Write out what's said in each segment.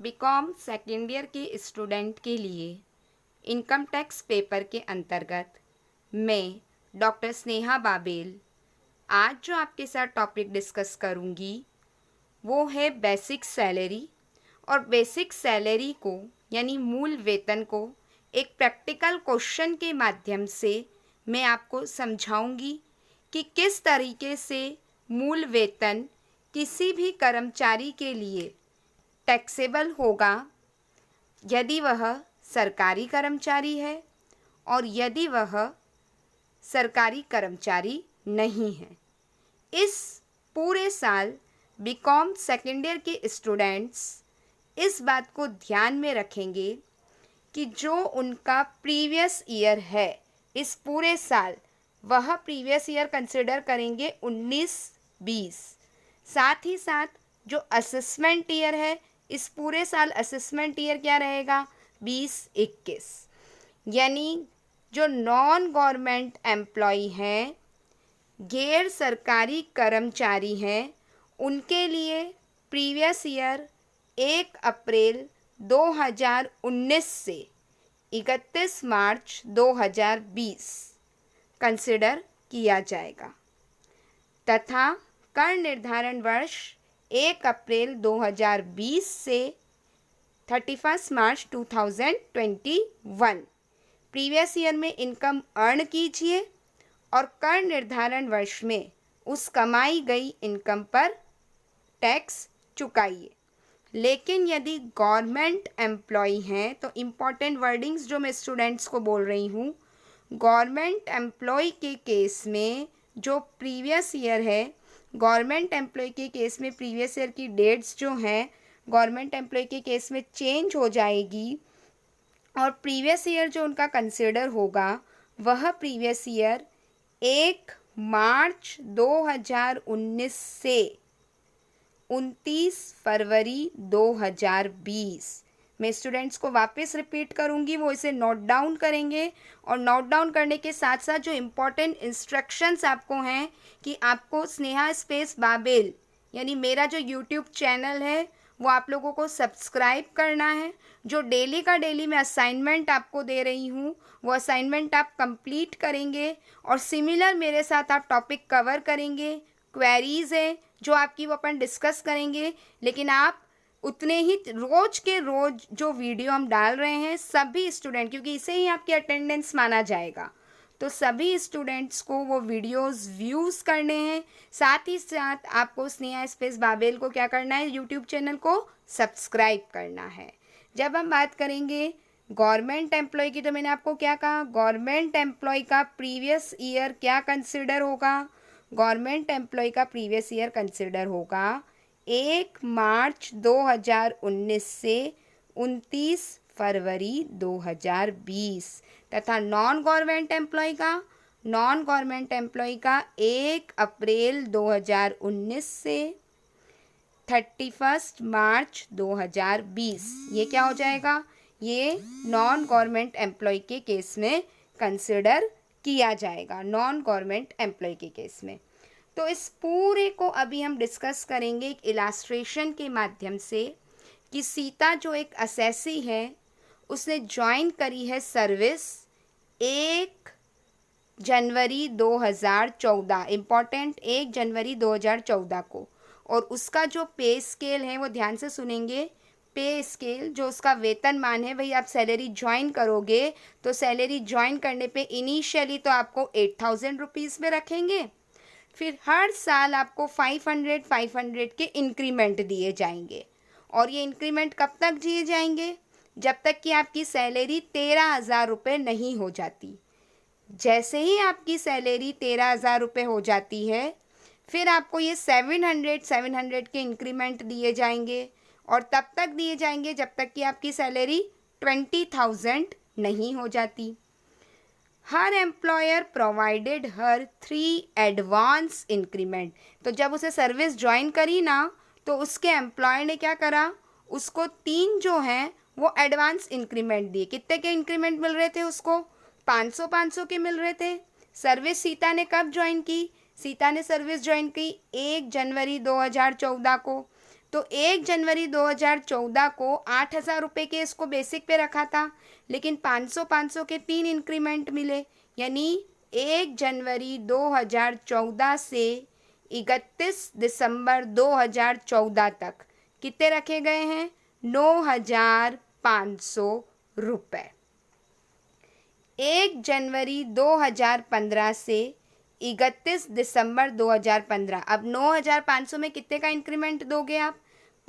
BCom second year के student के लिए इनकम टैक्स पेपर के अंतर्गत मैं डॉक्टर स्नेहा बाबेल आज जो आपके साथ टॉपिक डिस्कस करूंगी वो है बेसिक सैलरी। और बेसिक सैलरी को यानी मूल वेतन को एक प्रैक्टिकल क्वेश्चन के माध्यम से मैं आपको समझाऊंगी कि किस तरीके से मूल वेतन किसी भी कर्मचारी के लिए टैक्सेबल होगा यदि वह सरकारी कर्मचारी है और यदि वह सरकारी कर्मचारी नहीं है। इस पूरे साल बीकॉम सेकेंड ईयर के स्टूडेंट्स इस बात को ध्यान में रखेंगे कि जो उनका प्रीवियस ईयर है इस पूरे साल वह प्रीवियस ईयर कंसिडर करेंगे 19-20। साथ ही साथ जो असेसमेंट ईयर है इस पूरे साल असेसमेंट ईयर क्या रहेगा 20-21। यानी जो नॉन गवर्नमेंट एम्प्लॉय हैं, गैर सरकारी कर्मचारी हैं, उनके लिए प्रीवियस ईयर 1 अप्रैल 2019 से 31 मार्च 2020 कंसिडर किया जाएगा तथा कर निर्धारण वर्ष 1 अप्रैल 2020 से 31 मार्च 2021 प्रीवियस ईयर में इनकम अर्न कीजिए और कर निर्धारण वर्ष में उस कमाई गई इनकम पर टैक्स चुकाइए। लेकिन यदि गवर्नमेंट एम्प्लॉय हैं तो इम्पॉर्टेंट वर्डिंग्स जो मैं स्टूडेंट्स को बोल रही हूँ, गवर्नमेंट एम्प्लॉय के केस में जो प्रीवियस ईयर है, गवर्नमेंट एम्प्लॉय के केस में प्रीवियस ईयर की डेट्स जो हैं गवर्नमेंट एम्प्लॉय के केस में चेंज हो जाएगी और प्रीवियस ईयर जो उनका कंसिडर होगा वह प्रीवियस ईयर 1 मार्च 2019 से 29 फरवरी 2020। मैं स्टूडेंट्स को वापस रिपीट करूंगी, वो इसे नोट डाउन करेंगे और नोट डाउन करने के साथ साथ जो इम्पोर्टेंट इंस्ट्रक्शंस आपको हैं कि आपको स्नेहा स्पेस बाबेल यानी मेरा जो यूट्यूब चैनल है वो आप लोगों को सब्सक्राइब करना है। जो डेली का डेली मैं असाइनमेंट आपको दे रही हूँ वो असाइनमेंट आप कंप्लीट करेंगे और सिमिलर मेरे साथ आप टॉपिक कवर करेंगे। क्वेरीज़ है जो आपकी वो अपन डिस्कस करेंगे, लेकिन आप उतने ही रोज के रोज जो वीडियो हम डाल रहे हैं सभी स्टूडेंट, क्योंकि इसे ही आपकी अटेंडेंस माना जाएगा, तो सभी स्टूडेंट्स को वो वीडियोस व्यूज़ करने हैं। साथ ही साथ आपको स्नेहा स्पेस बाबेल को क्या करना है, यूट्यूब चैनल को सब्सक्राइब करना है। जब हम बात करेंगे गवर्नमेंट एम्प्लॉय की तो मैंने आपको क्या कहा, गवर्नमेंट एम्प्लॉय का प्रीवियस ईयर क्या कंसिडर होगा, गवर्नमेंट एम्प्लॉय का प्रीवियस ईयर कंसिडर होगा 1 मार्च 2019 से 29 फरवरी 2020 तथा नॉन गवर्नमेंट एम्प्लॉय का 1 अप्रैल 2019 से 31 मार्च 2020। ये क्या हो जाएगा, ये नॉन गवर्नमेंट एम्प्लॉय के केस में कंसिडर किया जाएगा, नॉन गवर्नमेंट एम्प्लॉय के केस में। तो इस पूरे को अभी हम डिस्कस करेंगे एक इलास्ट्रेशन के माध्यम से कि सीता जो एक असेसी है उसने ज्वाइन करी है सर्विस 1 जनवरी 2014, इम्पॉर्टेंट 1 जनवरी 2014 को, और उसका जो पे स्केल है वो ध्यान से सुनेंगे। पे स्केल जो उसका वेतनमान है, वही आप सैलरी ज्वाइन करोगे तो सैलरी ज्वाइन करने पे इनिशियली तो आपको 8,000 रुपीज़ में रखेंगे, फिर हर साल आपको 500 के इंक्रीमेंट दिए जाएंगे। और ये इंक्रीमेंट कब तक दिए जाएंगे, जब तक कि आपकी सैलरी 13,000 रुपये नहीं हो जाती। जैसे ही आपकी सैलरी 13,000 रुपये हो जाती है फिर आपको ये 700 के इंक्रीमेंट दिए जाएंगे और तब तक दिए जाएंगे जब तक कि आपकी सैलरी 20,000 नहीं हो जाती। हर एम्प्लॉयर प्रोवाइडेड हर 3 एडवांस इंक्रीमेंट। तो जब उसे सर्विस ज्वाइन करी ना तो उसके एम्प्लॉयर ने क्या करा, उसको 3 जो हैं वो एडवांस इंक्रीमेंट दिए। कितने के इंक्रीमेंट मिल रहे थे उसको, 500 के मिल रहे थे। सर्विस सीता ने कब ज्वाइन की, सीता ने सर्विस ज्वाइन की 1 जनवरी 2014 को। तो 1 जनवरी 2014 को 8,000 रुपये के इसको बेसिक पे रखा था, लेकिन 500 के 3 इंक्रीमेंट मिले, यानी 1 जनवरी 2014 से 31 दिसंबर 2014 तक कितने रखे गए हैं? 9,500 रुपये। 1 जनवरी 2015 से 31 दिसंबर 2015, अब 9,500 में कितने का इंक्रीमेंट दोगे आप?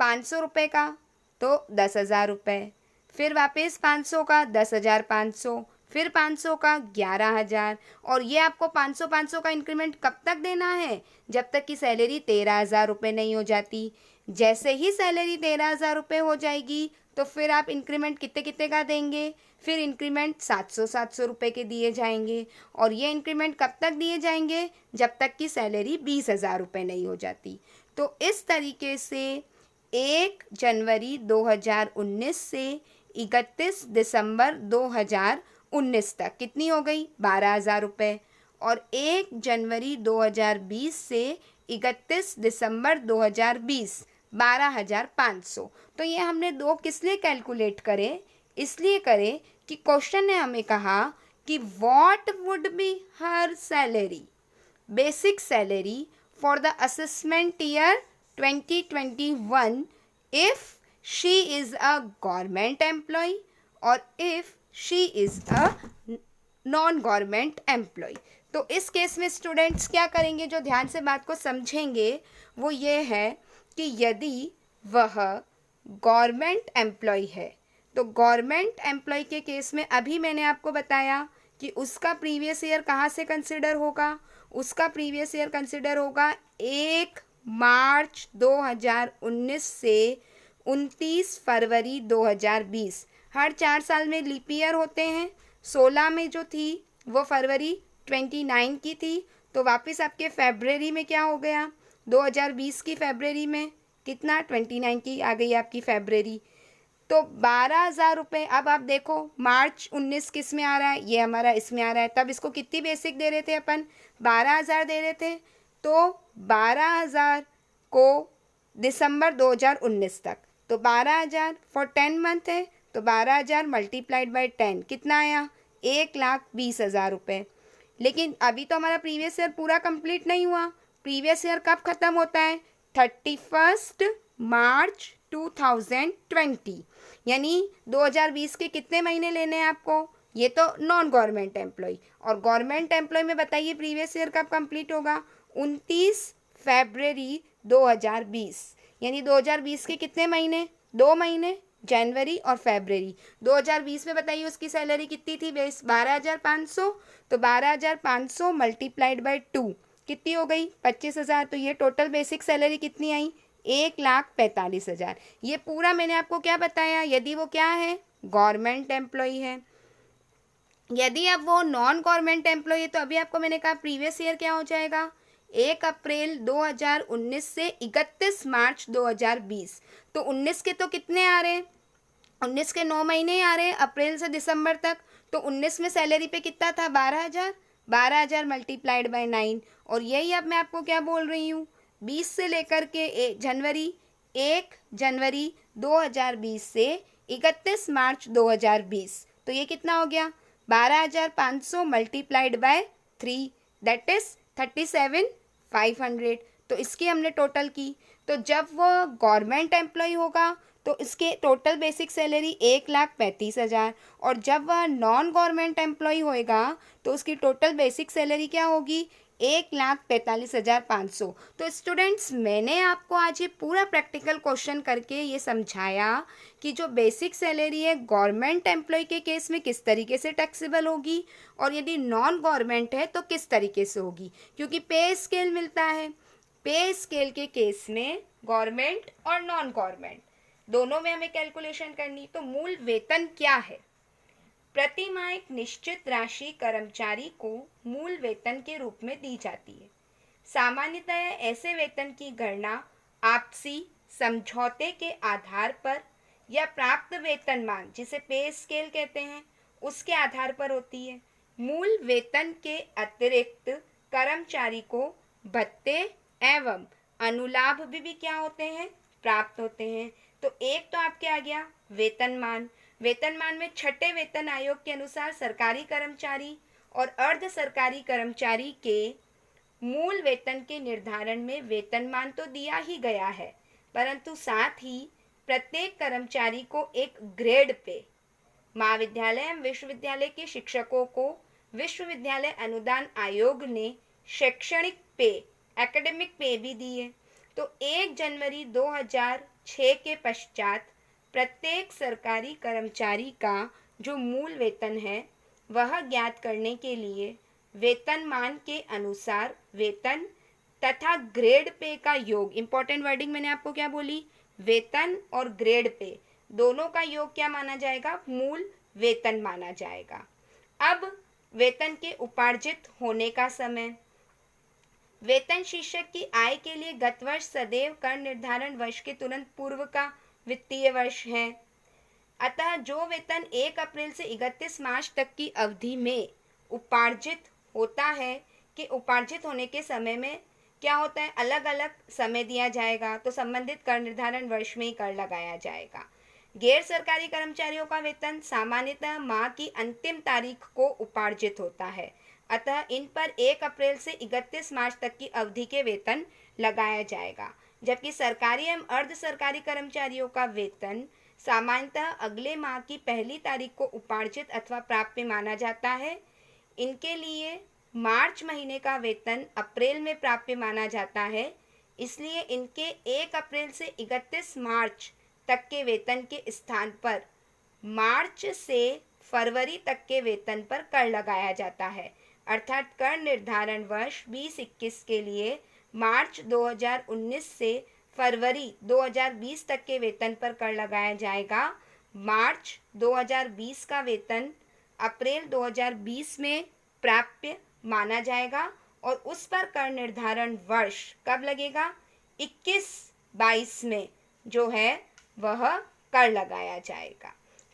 500 रुपये का, तो 10,000 रुपये, फिर वापस 500 का 10,500, फिर 500 का 11,000, और ये आपको 500 का इंक्रीमेंट कब तक देना है? जब तक कि सैलरी 13,000 रुपये नहीं हो जाती। जैसे ही सैलरी 13,000 रुपये हो जाएगी तो फिर आप इंक्रीमेंट कितने कितने का देंगे? फिर इंक्रीमेंट 700 रुपये के दिए जाएंगे, और ये इंक्रीमेंट कब तक दिए जाएंगे? जब तक कि सैलरी 20,000 रुपये नहीं हो जाती। तो इस तरीके से 1 जनवरी 2019 से 31 दिसंबर 2019 तक कितनी हो गई? 12,000 रुपये, और 1 जनवरी 2020 से 31 दिसंबर 2020 12,500। तो ये हमने दो किस लिए कैलकुलेट करे? इसलिए करे कि क्वेश्चन ने हमें कहा कि what would be her salary, basic salary for the assessment year 2021 if she is a government employ और if she is a non government employ. तो इस केस में स्टूडेंट्स क्या करेंगे? जो ध्यान से बात को समझेंगे वो ये है कि यदि वह गवर्नमेंट एम्प्लॉय है तो गवर्नमेंट एम्प्लॉय के केस में अभी मैंने आपको बताया कि उसका प्रीवियस ईयर कहाँ से कंसिडर होगा? उसका प्रीवियस ईयर कंसिडर होगा 1 मार्च 2019 से 29 फरवरी 2020। हर 4 साल में लीप ईयर होते हैं। 16 में जो थी वो फरवरी 29 की थी, तो वापस आपके फरवरी में क्या हो गया? 2020 की फरवरी में कितना? 29 की आ गई आपकी फरवरी। तो 12,000 रुपये। अब आप देखो मार्च 19 किस में आ रहा है? ये हमारा इसमें आ रहा है। तब इसको कितनी बेसिक दे रहे थे अपन? 12,000 दे रहे थे। तो 12,000 को दिसंबर 2019 तक, तो 12,000 फॉर 10 मंथ है, तो 12,000 मल्टीप्लाइड बाई 10 कितना आया? 1,20,000 रुपये। लेकिन अभी तो हमारा प्रीवियस ईयर पूरा कंप्लीट नहीं हुआ। प्रीवियस ईयर कब ख़त्म होता है? 31 मार्च 2020, यानी 2020 के कितने महीने लेने हैं आपको? ये तो नॉन गवर्नमेंट एम्प्लॉय, और गवर्नमेंट एम्प्लॉय में बताइए प्रीवियस ईयर कब कंप्लीट होगा? 29 फरवरी 2020, यानी 2020 के कितने महीने? 2 महीने, जनवरी और फरवरी। 2020 में बताइए उसकी सैलरी कितनी थी बेस? 12,500, तो 12,500 मल्टीप्लाइड बाई 2 कितनी हो गई? 25,000। तो ये टोटल बेसिक सैलरी कितनी आई? 1,45,000। ये पूरा मैंने आपको क्या बताया? यदि वो क्या है? गवर्नमेंट एम्प्लॉय है। यदि अब वो नॉन गवर्नमेंट एम्प्लॉय है तो अभी आपको मैंने कहा प्रीवियस ईयर क्या हो जाएगा? 1 अप्रैल 2019 से 31 मार्च 2020। तो 19 के तो कितने आ रहे हैं? 19 के 9 महीने आ रहे हैं, अप्रैल से दिसंबर तक। तो 19 में सैलरी पे कितना था? 12,000। 12,000 मल्टीप्लाइड बाई 9, और यही अब मैं आपको क्या बोल रही हूँ, 20 से लेकर के 1 जनवरी 2020 से 31 मार्च 2020। तो ये कितना हो गया? 12,500 मल्टीप्लाइड बाय 3, दैट इज 37,500। तो इसकी हमने टोटल की। तो जब वो गवर्नमेंट एम्प्लॉय होगा तो इसके टोटल बेसिक सैलरी 1,35,000, और जब वह नॉन गवर्नमेंट एम्प्लॉय होएगा तो उसकी टोटल बेसिक सैलरी क्या होगी? 1,45,500। तो स्टूडेंट्स, मैंने आपको आज ये पूरा प्रैक्टिकल क्वेश्चन करके ये समझाया कि जो बेसिक सैलरी है गवर्नमेंट एम्प्लॉय के केस में किस तरीके से टैक्सेबल होगी, और यदि नॉन गवर्नमेंट है तो किस तरीके से होगी, क्योंकि पे स्केल मिलता है। पे स्केल के केस में गवर्नमेंट और नॉन गवर्नमेंट दोनों में हमें कैलकुलेशन करनी। तो मूल वेतन क्या है? प्रति माह एक निश्चित राशि कर्मचारी को मूल वेतन के रूप में दी जाती है। सामान्यतः ऐसे वेतन की गणना आपसी समझौते के आधार पर या प्राप्त वेतनमान, जिसे पे स्केल कहते हैं, उसके आधार पर होती है। मूल वेतन के अतिरिक्त कर्मचारी को भत्ते एवं अनुलाभ भी क्या होते हैं? प्राप्त होते हैं। तो एक तो आपके आ गया वेतनमान। वेतनमान में छठे वेतन आयोग के अनुसार सरकारी कर्मचारी और अर्ध सरकारी कर्मचारी के मूल वेतन के निर्धारण में वेतनमान तो दिया ही गया है, परंतु साथ ही प्रत्येक कर्मचारी को एक ग्रेड पे, महाविद्यालय एवं विश्वविद्यालय के शिक्षकों को विश्वविद्यालय अनुदान आयोग ने शैक्षणिक पे, एकेडमिक पे भी दिए। तो 1 जनवरी 2006 के पश्चात प्रत्येक सरकारी कर्मचारी का जो मूल वेतन है वह ज्ञात करने के लिए वेतनमान के अनुसार वेतन तथा ग्रेड पे का योग, इंपॉर्टेंट वर्डिंग मैंने आपको क्या बोली, वेतन और ग्रेड पे दोनों का योग क्या माना जाएगा, मूल वेतन माना जाएगा। अब वेतन के उपार्जित होने का समय। वेतन शिक्षक की आय के लिए गत वर्ष सदैव कर निर्धारण वर्ष के तुरंत पूर्व का वित्तीय वर्ष है। अतः जो वेतन 1 अप्रैल से 31 मार्च तक की अवधि में उपार्जित होता है कि उपार्जित होने के समय में क्या होता है, अलग अलग समय दिया जाएगा, तो संबंधित कर निर्धारण वर्ष में ही कर लगाया जाएगा। गैर सरकारी कर्मचारियों का वेतन सामान्यतः माह की अंतिम तारीख को उपार्जित होता है, अतः इन पर 1 अप्रैल से 31 मार्च तक की अवधि के वेतन लगाया जाएगा। जबकि सरकारी एवं अर्ध सरकारी कर्मचारियों का वेतन सामान्यतः अगले माह की पहली तारीख को उपार्जित अथवा प्राप्य माना जाता है। इनके लिए मार्च महीने का वेतन अप्रैल में प्राप्य माना जाता है, इसलिए इनके 1 अप्रैल से 31 मार्च तक के वेतन के स्थान पर मार्च से फरवरी तक के वेतन पर कर लगाया जाता है। अर्थात कर निर्धारण वर्ष 2021 के लिए मार्च 2019 से फरवरी 2020 तक के वेतन पर कर लगाया जाएगा। मार्च 2020 का वेतन अप्रैल 2020 में प्राप्य माना जाएगा और उस पर कर निर्धारण वर्ष कब लगेगा, 21-22 में जो है वह कर लगाया जाएगा।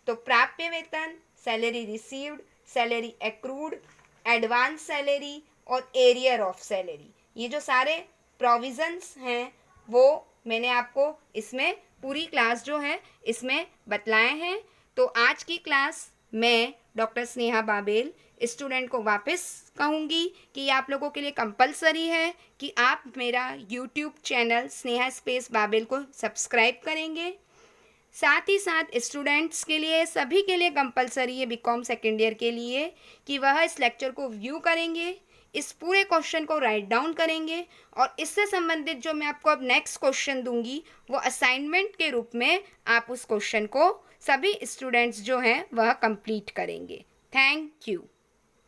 तो प्राप्य वेतन, salary received, salary accrued, advance salary और एरियर ऑफ सैलरी, ये जो सारे प्रोविजंस हैं वो मैंने आपको इसमें पूरी क्लास जो है इसमें बतलाए हैं। तो आज की क्लास मैं डॉक्टर स्नेहा बाबेल स्टूडेंट को वापस कहूँगी कि आप लोगों के लिए कंपलसरी है कि आप मेरा YouTube channel Sneha space Babel को सब्सक्राइब करेंगे। साथ ही साथ स्टूडेंट्स के लिए, सभी के लिए कंपलसरी है बीकॉम सेकेंड ईयर के लिए कि वह इस लेक्चर को व्यू करेंगे, इस पूरे क्वेश्चन को राइट डाउन करेंगे और इससे संबंधित जो मैं आपको अब नेक्स्ट क्वेश्चन दूंगी वो असाइनमेंट के रूप में आप उस क्वेश्चन को सभी स्टूडेंट्स जो हैं वह कंप्लीट करेंगे। Thank you.